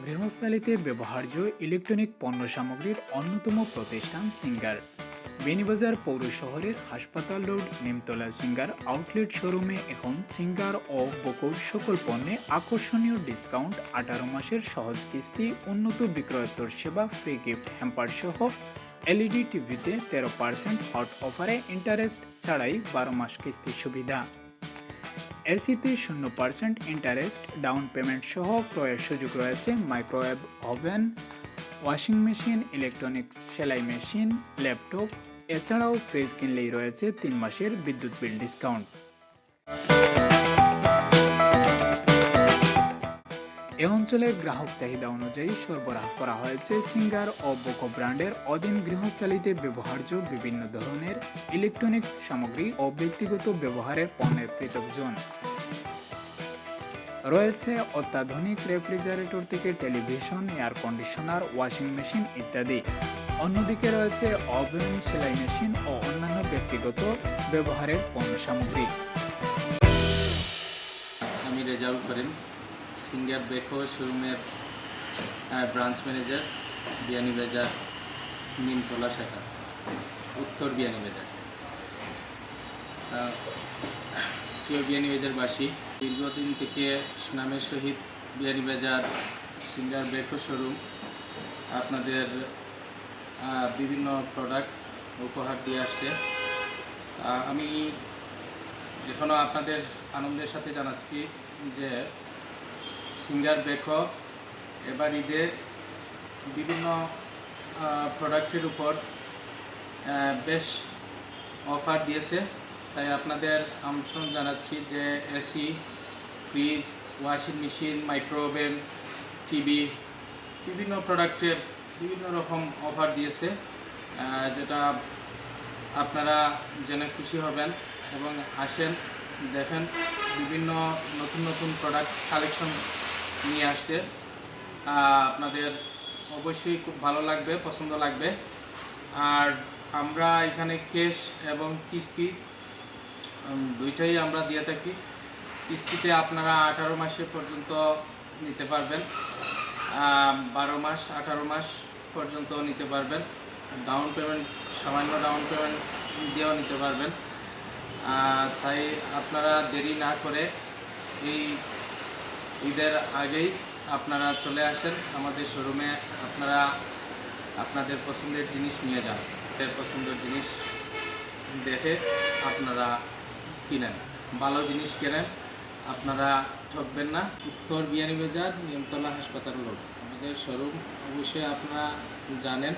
গৃহস্থালিতে ব্যবহার্য ইলেকট্রনিক পণ্য সামগ্রীর অন্যতম প্রতিষ্ঠান সিঙ্গার। বেনিবাজার পৌর শহরের হাসপাতাল রোড নিমতলা সিঙ্গার আউটলেট শোরুমে এখন সিঙ্গার ও বকুর সকল পণ্যে আকর্ষণীয় ডিসকাউন্ট, 18 মাসের সহজ কিস্তি, উন্নত বিক্রয়োত্তর সেবা, ফ্রি গিফট হ্যাম্পার সহ এলইডি টিভিতে 13% হট অফারে ইন্টারেস্ট ছাড়াই 12 মাস কিস্তির সুবিধা। এসিতে 0% ইন্টারেস্ট ডাউন পেমেন্ট সহ ক্রয়ের সুযোগ রয়েছে microwave oven, washing machine, electronics, সেলাই মেশিন, ল্যাপটপ। এছাড়াও ফ্রিজ কিনলেই রয়েছে 3 মাসের বিদ্যুৎ বিল ডিসকাউন্ট। এ অঞ্চলের গ্রাহক চাহিদা অনুযায়ী সরবরাহ করা হয়েছে সিঙ্গার ও বোকো ব্র্যান্ডের অধীন গৃহস্থালিতে ব্যবহার্য বিভিন্ন ধরনের ইলেকট্রনিক সামগ্রী ও ব্যক্তিগত ব্যবহারের পণ্যের পৃথক জোন। রয়েছে অত্যাধুনিক রেফ্রিজারেটর থেকে television, air conditioner, washing machine ইত্যাদি। অন্যদিকে রয়েছে ওভেন, সেলাই মেশিন ও অন্যান্য ব্যক্তিগত ব্যবহারের পণ্য সামগ্রী। আমি রেজাউল করিম, সিঙ্গার বেকো শোরুমের ব্রাঞ্চ ম্যানেজার, বিয়ানীবাজার নিমতলা শাখা, উত্তর বিয়ানীবাজার। প্রিয় বিয়ানীবাজারবাসী, দীর্ঘদিন থেকে সুনামের সহিত বিয়ানীবাজার সিঙ্গার বেকো শোরুম আপনাদের বিভিন্ন প্রোডাক্ট উপহার দিয়ে আসছে। আমি এখনও আপনাদের আনন্দের সাথে জানাচ্ছি যে সিঙ্গার বেকো এবার ঈদে বিভিন্ন প্রোডাক্টের উপর বেশ অফার দিয়েছে। তাই আপনাদের আমন্ত্রণ জানাচ্ছি যে AC, fridge, washing machine, micro oven, TV, বিভিন্ন প্রোডাক্টের বিভিন্ন রকম অফার দিয়েছে, যেটা আপনারা জেনে খুশি হবেন এবং আসেন, দেখেন। বিভিন্ন নতুন নতুন প্রোডাক্ট কালেকশন নিয়ে আসছে, আপনাদের অবশ্যই খুব ভালো লাগবে, পছন্দ লাগবে। আর আমরা এখানে ক্যাশ এবং কিস্তি দুইটাই আমরা দিয়ে থাকি। কিস্তিতে আপনারা 18 মাসে পর্যন্ত নিতে পারবেন, 12 মাস, 18 মাস পর্যন্ত নিতে পারবেন। ডাউন পেমেন্ট, সামান্য ডাউন পেমেন্ট দিয়েও নিতে পারবেন। তাই আপনারা দেরি না করে এই ঈদের আগেই আপনারা চলে আসেন আমাদের শোরুমে। আপনারা আপনাদের পছন্দের জিনিস নিয়ে যান, পছন্দের জিনিস দেখে আপনারা কিনেন, ভালো জিনিস কেনেন, আপনারা ঠকবেন না। উত্তর বিয়ানীবাজার নিমতলা হাসপাতাল রোড আমাদের শোরুম, অবশ্যই আপনারা জানেন।